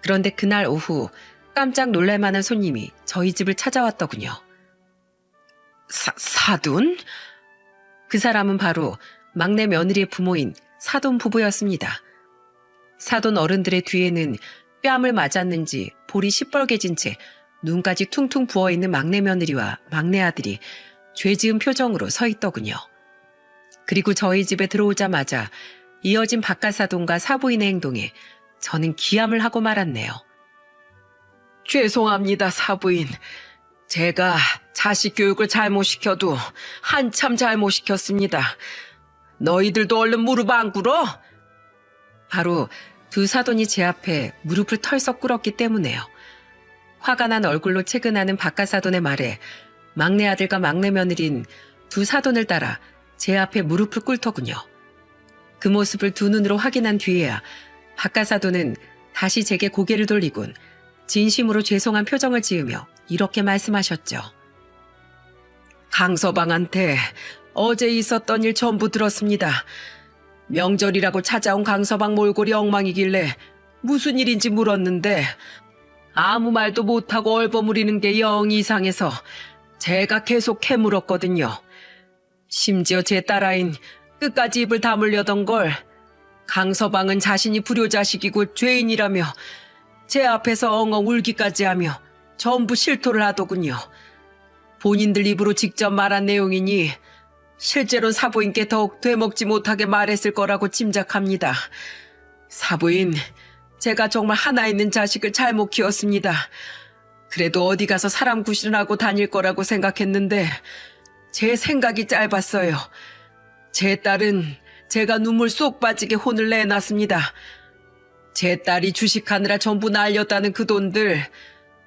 그런데 그날 오후 깜짝 놀랄만한 손님이 저희 집을 찾아왔더군요. 사돈? 그 사람은 바로 막내 며느리의 부모인 사돈 부부였습니다. 사돈 어른들의 뒤에는 뺨을 맞았는지 볼이 시뻘개진 채 눈까지 퉁퉁 부어있는 막내 며느리와 막내 아들이 죄 지은 표정으로 서 있더군요. 그리고 저희 집에 들어오자마자 이어진 박가사돈과 사부인의 행동에 저는 기함을 하고 말았네요. 죄송합니다, 사부인. 제가 자식 교육을 잘못 시켜도 한참 잘못 시켰습니다. 너희들도 얼른 무릎 안 꿇어? 바로 두 사돈이 제 앞에 무릎을 털썩 꿇었기 때문에요. 화가 난 얼굴로 채근하는 박가사돈의 말에 막내 아들과 막내 며느린 두 사돈을 따라 제 앞에 무릎을 꿇더군요. 그 모습을 두 눈으로 확인한 뒤에야 박가사돈은 다시 제게 고개를 돌리곤 진심으로 죄송한 표정을 지으며 이렇게 말씀하셨죠. 강서방한테 어제 있었던 일 전부 들었습니다. 명절이라고 찾아온 강서방 몰골이 엉망이길래 무슨 일인지 물었는데 아무 말도 못하고 얼버무리는 게 영 이상해서 제가 계속 캐물었거든요. 심지어 제 딸아인 끝까지 입을 다물려던 걸 강서방은 자신이 불효자식이고 죄인이라며 제 앞에서 엉엉 울기까지 하며 전부 실토를 하더군요. 본인들 입으로 직접 말한 내용이니 실제로는 사부인께 더욱 되먹지 못하게 말했을 거라고 짐작합니다. 사부인, 제가 정말 하나 있는 자식을 잘못 키웠습니다. 그래도 어디 가서 사람 구실은 하고 다닐 거라고 생각했는데 제 생각이 짧았어요. 제 딸은 제가 눈물 쏙 빠지게 혼을 내놨습니다. 제 딸이 주식하느라 전부 날렸다는 그 돈들,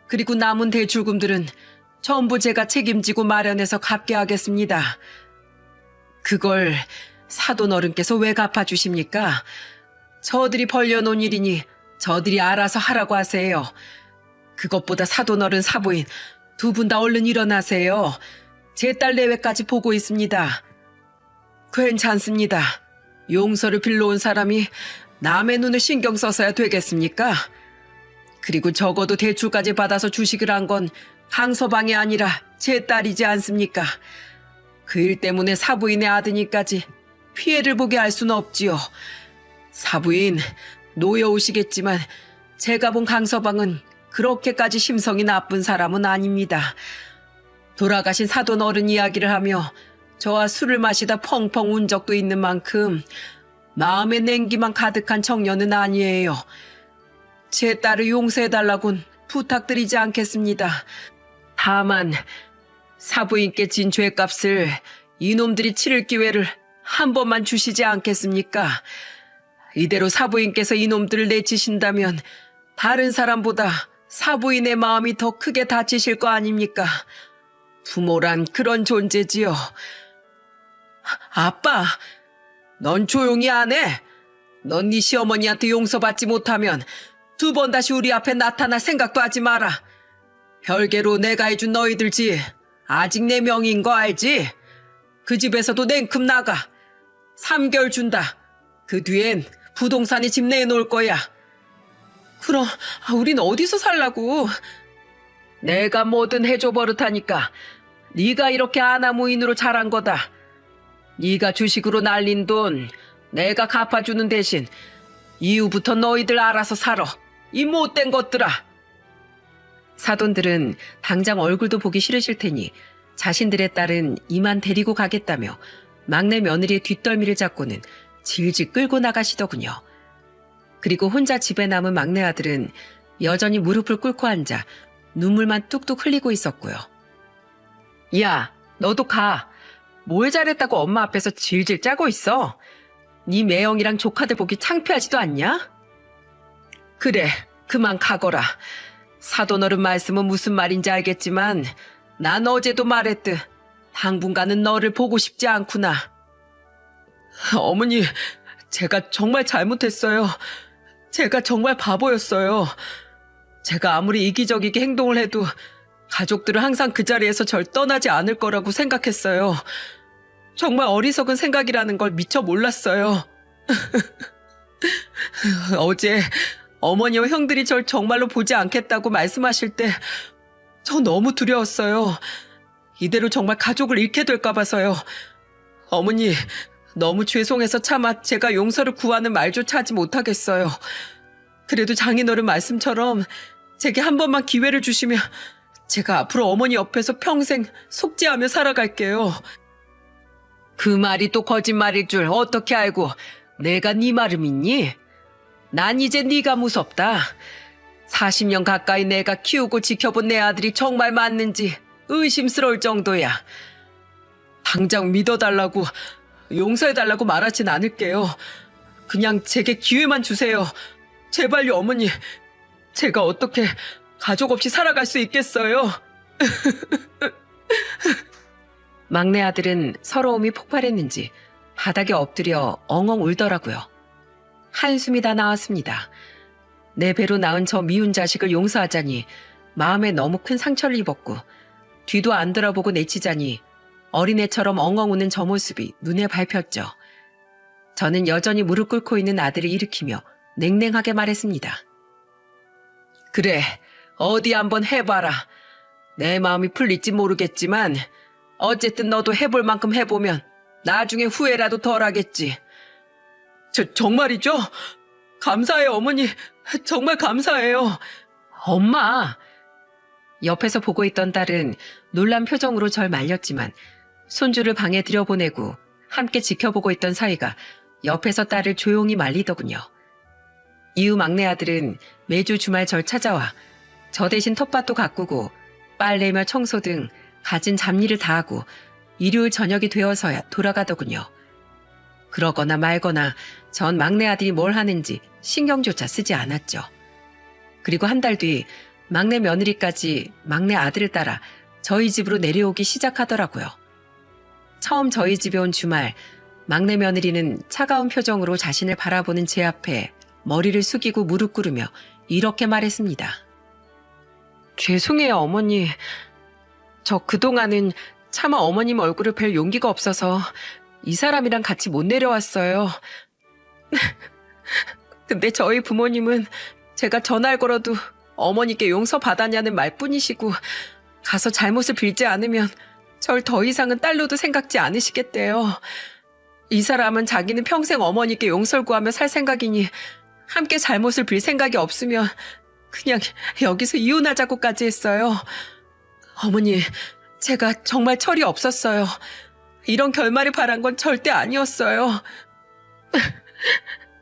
그리고 남은 대출금들은 전부 제가 책임지고 마련해서 갚게 하겠습니다. 그걸 사돈 어른께서 왜 갚아주십니까? 저들이 벌려놓은 일이니 저들이 알아서 하라고 하세요. 그것보다 사돈 어른 사부인 두 분 다 얼른 일어나세요. 제 딸 내외까지 보고 있습니다. 괜찮습니다. 용서를 빌러온 사람이 남의 눈을 신경 써서야 되겠습니까? 그리고 적어도 대출까지 받아서 주식을 한 건 강서방이 아니라 제 딸이지 않습니까? 그 일 때문에 사부인의 아드니까지 피해를 보게 할 수는 없지요. 사부인, 노여우시겠지만 제가 본 강서방은 그렇게까지 심성이 나쁜 사람은 아닙니다. 돌아가신 사돈 어른 이야기를 하며 저와 술을 마시다 펑펑 운 적도 있는 만큼 마음의 냉기만 가득한 청년은 아니에요. 제 딸을 용서해달라곤 부탁드리지 않겠습니다. 다만 사부인께 진 죄값을 이놈들이 치를 기회를 한 번만 주시지 않겠습니까? 이대로 사부인께서 이놈들을 내치신다면 다른 사람보다 사부인의 마음이 더 크게 다치실 거 아닙니까? 부모란 그런 존재지요. 아빠, 넌 조용히 안 해. 넌 네 시어머니한테 용서받지 못하면 두 번 다시 우리 앞에 나타날 생각도 하지 마라. 별개로 내가 해준 너희들지 아직 내 명인 거 알지? 그 집에서도 냉큼 나가. 3개월 준다. 그 뒤엔 부동산에 집 내놓을 거야. 그럼 우린 어디서 살라고? 내가 뭐든 해줘 버릇하니까 네가 이렇게 아나무인으로 자란 거다. 네가 주식으로 날린 돈 내가 갚아주는 대신 이후부터 너희들 알아서 살아. 이 못된 것들아. 사돈들은 당장 얼굴도 보기 싫으실 테니 자신들의 딸은 이만 데리고 가겠다며 막내 며느리의 뒷덜미를 잡고는 질질 끌고 나가시더군요. 그리고 혼자 집에 남은 막내 아들은 여전히 무릎을 꿇고 앉아 눈물만 뚝뚝 흘리고 있었고요. 야, 너도 가. 뭘 잘했다고 엄마 앞에서 질질 짜고 있어? 네 매형이랑 조카들 보기 창피하지도 않냐? 그래, 그만 가거라. 사돈어른 말씀은 무슨 말인지 알겠지만 난 어제도 말했듯 당분간은 너를 보고 싶지 않구나. 어머니, 제가 정말 잘못했어요. 제가 정말 바보였어요. 제가 아무리 이기적이게 행동을 해도 가족들은 항상 그 자리에서 절 떠나지 않을 거라고 생각했어요. 정말 어리석은 생각이라는 걸 미처 몰랐어요. 어제 어머니와 형들이 절 정말로 보지 않겠다고 말씀하실 때 저 너무 두려웠어요. 이대로 정말 가족을 잃게 될까 봐서요. 어머니, 너무 죄송해서 차마 제가 용서를 구하는 말조차 하지 못하겠어요. 그래도 장인어른 말씀처럼 제게 한 번만 기회를 주시면 제가 앞으로 어머니 옆에서 평생 속죄하며 살아갈게요. 그 말이 또 거짓말일 줄 어떻게 알고 내가 네 말을 믿니? 난 이제 네가 무섭다. 40년 가까이 내가 키우고 지켜본 내 아들이 정말 맞는지 의심스러울 정도야. 당장 믿어달라고, 용서해달라고 말하진 않을게요. 그냥 제게 기회만 주세요. 제발요, 어머니. 제가 어떻게 가족 없이 살아갈 수 있겠어요? 막내 아들은 서러움이 폭발했는지 바닥에 엎드려 엉엉 울더라고요. 한숨이 다 나왔습니다. 내 배로 낳은 저 미운 자식을 용서하자니 마음에 너무 큰 상처를 입었고 뒤도 안 돌아보고 내치자니 어린애처럼 엉엉 우는 저 모습이 눈에 밟혔죠. 저는 여전히 무릎 꿇고 있는 아들을 일으키며 냉랭하게 말했습니다. 그래, 어디 한번 해봐라. 내 마음이 풀릴지 모르겠지만 어쨌든 너도 해볼 만큼 해보면 나중에 후회라도 덜하겠지. 정말이죠? 감사해요, 어머니. 정말 감사해요. 엄마! 옆에서 보고 있던 딸은 놀란 표정으로 절 말렸지만 손주를 방에 들여보내고 함께 지켜보고 있던 사이가 옆에서 딸을 조용히 말리더군요. 이후 막내 아들은 매주 주말 절 찾아와 저 대신 텃밭도 가꾸고 빨래며 청소 등 가진 잡일을 다하고 일요일 저녁이 되어서야 돌아가더군요. 그러거나 말거나 전 막내 아들이 뭘 하는지 신경조차 쓰지 않았죠. 그리고 한 달 뒤 막내 며느리까지 막내 아들을 따라 저희 집으로 내려오기 시작하더라고요. 처음 저희 집에 온 주말, 막내 며느리는 차가운 표정으로 자신을 바라보는 제 앞에 머리를 숙이고 무릎 꿇으며 이렇게 말했습니다. 죄송해요, 어머니. 저 그동안은 차마 어머님 얼굴을 뵐 용기가 없어서 이 사람이랑 같이 못 내려왔어요. 근데 저희 부모님은 제가 전화를 걸어도 어머니께 용서받았냐는 말뿐이시고 가서 잘못을 빌지 않으면 절 더 이상은 딸로도 생각지 않으시겠대요. 이 사람은 자기는 평생 어머니께 용서를 구하며 살 생각이니 함께 잘못을 빌 생각이 없으면 그냥 여기서 이혼하자고까지 했어요. 어머니, 제가 정말 철이 없었어요. 이런 결말을 바란 건 절대 아니었어요.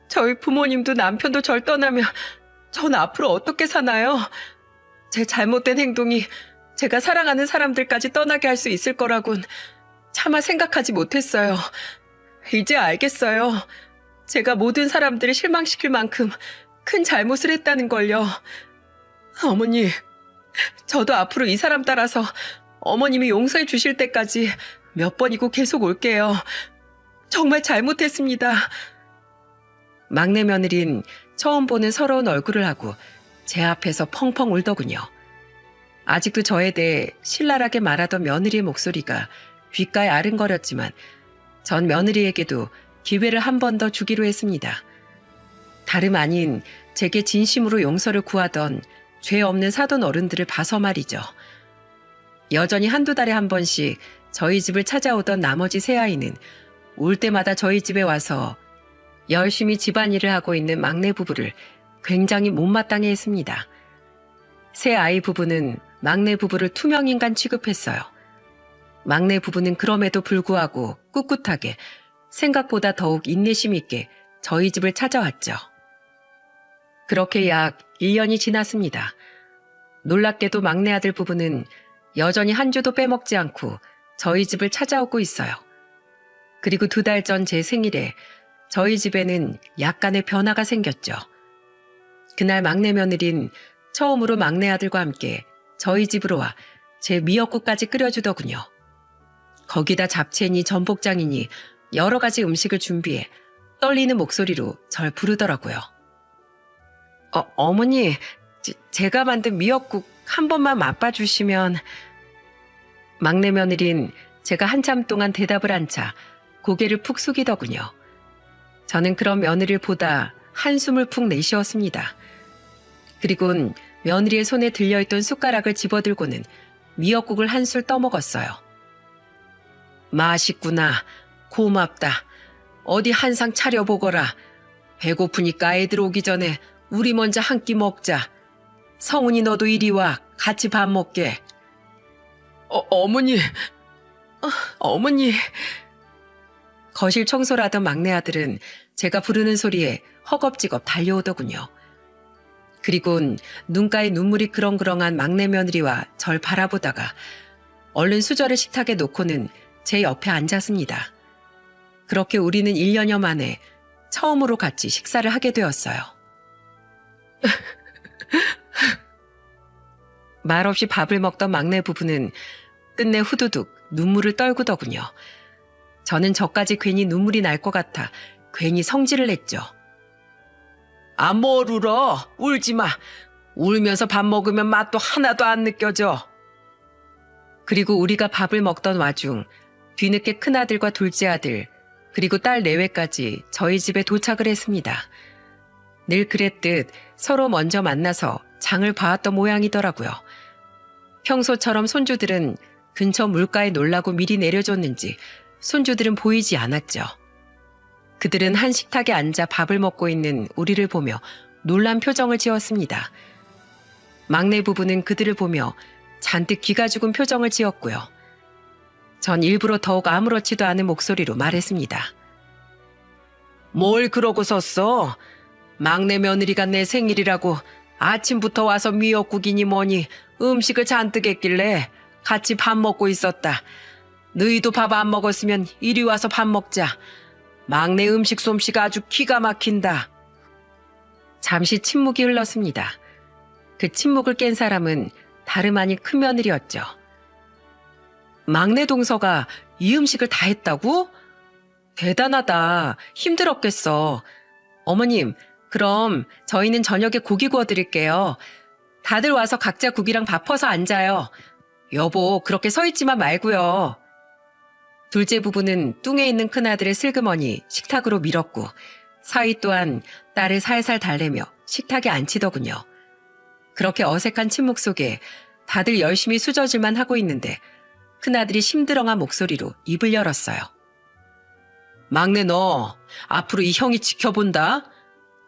저희 부모님도 남편도 절 떠나면 전 앞으로 어떻게 사나요? 제 잘못된 행동이 제가 사랑하는 사람들까지 떠나게 할 수 있을 거라곤 차마 생각하지 못했어요. 이제 알겠어요. 제가 모든 사람들을 실망시킬 만큼 큰 잘못을 했다는 걸요. 어머니, 저도 앞으로 이 사람 따라서 어머님이 용서해 주실 때까지 몇 번이고 계속 올게요. 정말 잘못했습니다. 막내 며느린 처음 보는 서러운 얼굴을 하고 제 앞에서 펑펑 울더군요. 아직도 저에 대해 신랄하게 말하던 며느리의 목소리가 귓가에 아른거렸지만 전 며느리에게도 기회를 한 번 더 주기로 했습니다. 다름 아닌 제게 진심으로 용서를 구하던 죄 없는 사돈 어른들을 봐서 말이죠. 여전히 한두 달에 한 번씩 저희 집을 찾아오던 나머지 세 아이는 올 때마다 저희 집에 와서 열심히 집안일을 하고 있는 막내 부부를 굉장히 못마땅해 했습니다. 세 아이 부부는 막내 부부를 투명인간 취급했어요. 막내 부부는 그럼에도 불구하고 꿋꿋하게 생각보다 더욱 인내심 있게 저희 집을 찾아왔죠. 그렇게 약 1년이 지났습니다. 놀랍게도 막내 아들 부부는 여전히 한 주도 빼먹지 않고 저희 집을 찾아오고 있어요. 그리고 2달 전 제 생일에 저희 집에는 약간의 변화가 생겼죠. 그날 막내 며느린 처음으로 막내 아들과 함께 저희 집으로 와 제 미역국까지 끓여주더군요. 거기다 잡채니 전복장이니 여러 가지 음식을 준비해 떨리는 목소리로 절 부르더라고요. 어머니, 제가 만든 미역국 한 번만 맛봐주시면. 막내 며느린 제가 한참 동안 대답을 안 차 고개를 푹 숙이더군요. 저는 그런 며느리를 보다 한숨을 푹 내쉬었습니다. 그리곤 며느리의 손에 들려있던 숟가락을 집어들고는 미역국을 한술 떠먹었어요. 맛있구나. 고맙다. 어디 한상 차려보거라. 배고프니까 애들 오기 전에 우리 먼저 한 끼 먹자. 성훈이 너도 이리 와. 같이 밥 먹게. 어머니. 어머니. 거실 청소를 하던 막내 아들은 제가 부르는 소리에 허겁지겁 달려오더군요. 그리곤 눈가에 눈물이 그렁그렁한 막내 며느리와 절 바라보다가 얼른 수저를 식탁에 놓고는 제 옆에 앉았습니다. 그렇게 우리는 1년여 만에 처음으로 같이 식사를 하게 되었어요. 말없이 밥을 먹던 막내 부부는 끝내 후두둑 눈물을 떨구더군요. 저는 저까지 괜히 눈물이 날 것 같아 괜히 성질을 냈죠. 뭘 울어. 울지 마. 울면서 밥 먹으면 맛도 하나도 안 느껴져. 그리고 우리가 밥을 먹던 와중 뒤늦게 큰아들과 둘째 아들, 그리고 딸 내외까지 저희 집에 도착을 했습니다. 늘 그랬듯 서로 먼저 만나서 장을 봐왔던 모양이더라고요. 평소처럼 손주들은 근처 물가에 놀라고 미리 내려줬는지 손주들은 보이지 않았죠. 그들은 한 식탁에 앉아 밥을 먹고 있는 우리를 보며 놀란 표정을 지었습니다. 막내 부부는 그들을 보며 잔뜩 기가 죽은 표정을 지었고요. 전 일부러 더욱 아무렇지도 않은 목소리로 말했습니다. 뭘 그러고 섰어? 막내 며느리가 내 생일이라고 아침부터 와서 미역국이니 뭐니 음식을 잔뜩 했길래 같이 밥 먹고 있었다. 너희도 밥 안 먹었으면 이리 와서 밥 먹자. 막내 음식 솜씨가 아주 기가 막힌다. 잠시 침묵이 흘렀습니다. 그 침묵을 깬 사람은 다름 아닌 큰며느리였죠. 막내 동서가 이 음식을 다 했다고? 대단하다. 힘들었겠어. 어머님, 그럼 저희는 저녁에 고기 구워 드릴게요. 다들 와서 각자 국이랑 밥 퍼서 앉아요. 여보, 그렇게 서 있지만 말고요. 둘째 부부는 뚱에 있는 큰아들을 슬그머니 식탁으로 밀었고 사위 또한 딸을 살살 달래며 식탁에 앉히더군요. 그렇게 어색한 침묵 속에 다들 열심히 수저질만 하고 있는데 큰아들이 심드렁한 목소리로 입을 열었어요. 막내 너, 앞으로 이 형이 지켜본다.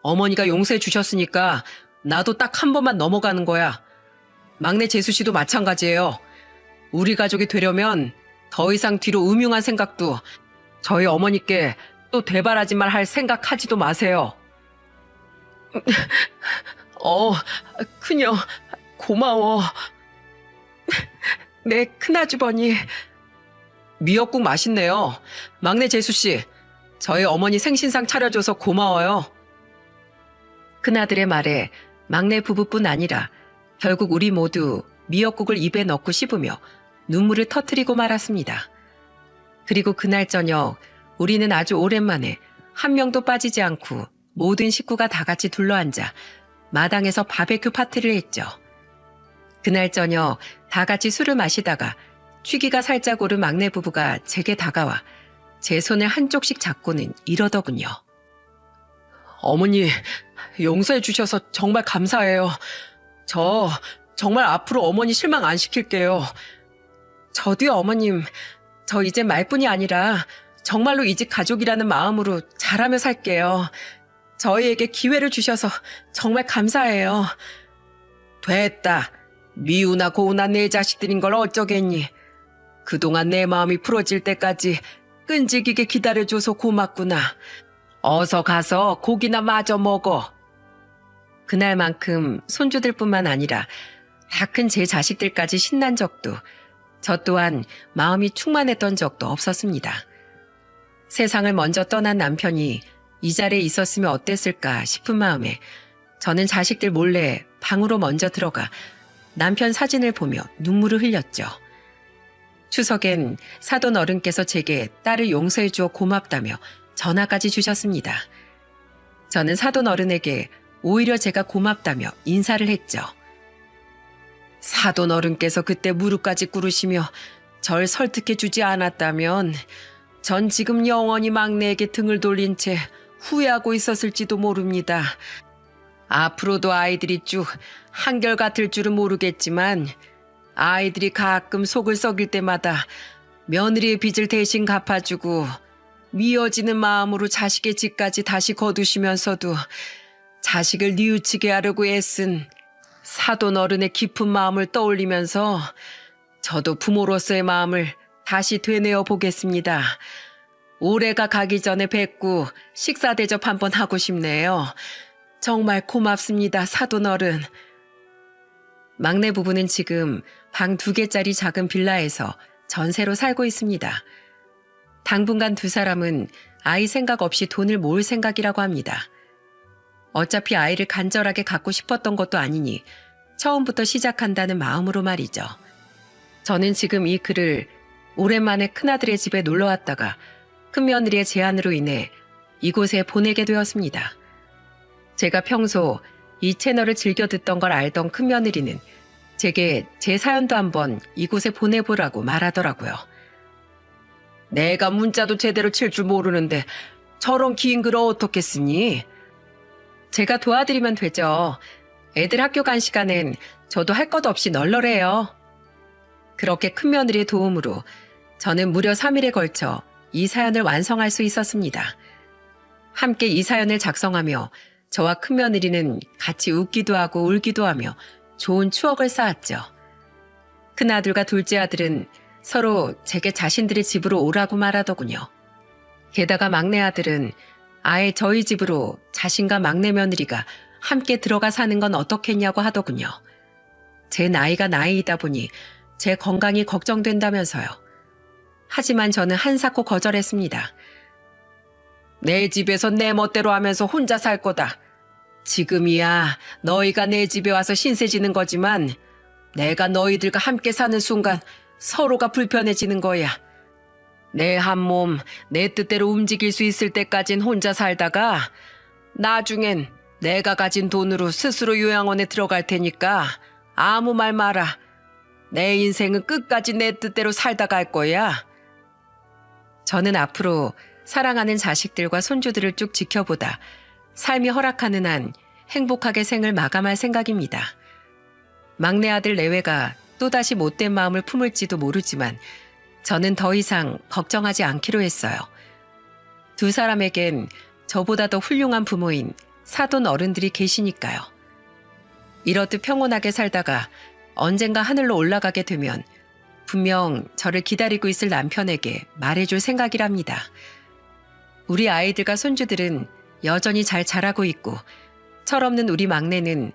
어머니가 용서해 주셨으니까 나도 딱 한 번만 넘어가는 거야. 막내 재수 씨도 마찬가지예요. 우리 가족이 되려면 더 이상 뒤로 음흉한 생각도 저희 어머니께 또 되바라지 말 할 생각하지도 마세요. 큰형, 고마워. 네, 큰아주버니. 미역국 맛있네요. 막내 재수씨, 저희 어머니 생신상 차려줘서 고마워요. 큰아들의 말에 막내 부부뿐 아니라 결국 우리 모두 미역국을 입에 넣고 씹으며 눈물을 터뜨리고 말았습니다. 그리고 그날 저녁 우리는 아주 오랜만에 한 명도 빠지지 않고 모든 식구가 다 같이 둘러앉아 마당에서 바베큐 파티를 했죠. 그날 저녁 다 같이 술을 마시다가 취기가 살짝 오른 막내 부부가 제게 다가와 제 손을 한쪽씩 잡고는 이러더군요. 어머니, 용서해 주셔서 정말 감사해요. 저 정말 앞으로 어머니 실망 안 시킬게요. 저도요, 어머님. 저 이제 말뿐이 아니라 정말로 이 집 가족이라는 마음으로 잘하며 살게요. 저희에게 기회를 주셔서 정말 감사해요. 됐다. 미우나 고우나 내 자식들인 걸 어쩌겠니. 그동안 내 마음이 풀어질 때까지 끈질기게 기다려줘서 고맙구나. 어서 가서 고기나 마저 먹어. 그날만큼 손주들뿐만 아니라 다 큰 제 자식들까지 신난 적도 저 또한 마음이 충만했던 적도 없었습니다. 세상을 먼저 떠난 남편이 이 자리에 있었으면 어땠을까 싶은 마음에 저는 자식들 몰래 방으로 먼저 들어가 남편 사진을 보며 눈물을 흘렸죠. 추석엔 사돈 어른께서 제게 딸을 용서해 주어 고맙다며 전화까지 주셨습니다. 저는 사돈 어른에게 오히려 제가 고맙다며 인사를 했죠. 사돈 어른께서 그때 무릎까지 꿇으시며 절 설득해 주지 않았다면 전 지금 영원히 막내에게 등을 돌린 채 후회하고 있었을지도 모릅니다. 앞으로도 아이들이 쭉 한결같을 줄은 모르겠지만 아이들이 가끔 속을 썩일 때마다 며느리의 빚을 대신 갚아주고 미어지는 마음으로 자식의 집까지 다시 거두시면서도 자식을 뉘우치게 하려고 애쓴 사돈 어른의 깊은 마음을 떠올리면서 저도 부모로서의 마음을 다시 되뇌어 보겠습니다. 올해가 가기 전에 뵙고 식사 대접 한번 하고 싶네요. 정말 고맙습니다, 사돈 어른. 막내 부부는 지금 방 2개짜리 작은 빌라에서 전세로 살고 있습니다. 당분간 두 사람은 아이 생각 없이 돈을 모을 생각이라고 합니다. 어차피 아이를 간절하게 갖고 싶었던 것도 아니니 처음부터 시작한다는 마음으로 말이죠. 저는 지금 이 글을 오랜만에 큰아들의 집에 놀러 왔다가 큰며느리의 제안으로 인해 이곳에 보내게 되었습니다. 제가 평소 이 채널을 즐겨 듣던 걸 알던 큰며느리는 제게 제 사연도 한번 이곳에 보내보라고 말하더라고요. 내가 문자도 제대로 칠 줄 모르는데 저런 긴 글을 어떻게 쓰니? 제가 도와드리면 되죠. 애들 학교 간 시간엔 저도 할 것 없이 널널해요. 그렇게 큰며느리의 도움으로 저는 무려 3일에 걸쳐 이 사연을 완성할 수 있었습니다. 함께 이 사연을 작성하며 저와 큰며느리는 같이 웃기도 하고 울기도 하며 좋은 추억을 쌓았죠. 큰아들과 둘째 아들은 서로 제게 자신들의 집으로 오라고 말하더군요. 게다가 막내 아들은 아예 저희 집으로 자신과 막내 며느리가 함께 들어가 사는 건 어떻겠냐고 하더군요. 제 나이가 나이이다 보니 제 건강이 걱정된다면서요. 하지만 저는 한사코 거절했습니다. 내 집에서 내 멋대로 하면서 혼자 살 거다. 지금이야 너희가 내 집에 와서 신세 지는 거지만 내가 너희들과 함께 사는 순간 서로가 불편해지는 거야. 내 한 몸, 내 뜻대로 움직일 수 있을 때까진 혼자 살다가 나중엔 내가 가진 돈으로 스스로 요양원에 들어갈 테니까 아무 말 마라. 내 인생은 끝까지 내 뜻대로 살다 갈 거야. 저는 앞으로 사랑하는 자식들과 손주들을 쭉 지켜보다 삶이 허락하는 한 행복하게 생을 마감할 생각입니다. 막내 아들 내외가 또다시 못된 마음을 품을지도 모르지만 저는 더 이상 걱정하지 않기로 했어요. 두 사람에겐 저보다 더 훌륭한 부모인 사돈 어른들이 계시니까요. 이렇듯 평온하게 살다가 언젠가 하늘로 올라가게 되면 분명 저를 기다리고 있을 남편에게 말해줄 생각이랍니다. 우리 아이들과 손주들은 여전히 잘 자라고 있고 철없는 우리 막내는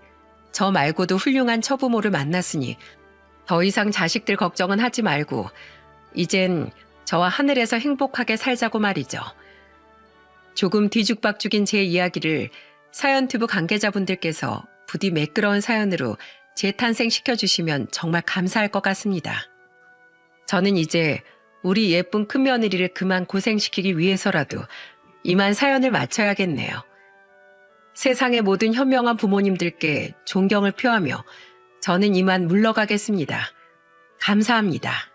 저 말고도 훌륭한 처부모를 만났으니 더 이상 자식들 걱정은 하지 말고 이젠 저와 하늘에서 행복하게 살자고 말이죠. 조금 뒤죽박죽인 제 이야기를 사연튜브 관계자분들께서 부디 매끄러운 사연으로 재탄생시켜주시면 정말 감사할 것 같습니다. 저는 이제 우리 예쁜 큰며느리를 그만 고생시키기 위해서라도 이만 사연을 마쳐야겠네요. 세상의 모든 현명한 부모님들께 존경을 표하며 저는 이만 물러가겠습니다. 감사합니다.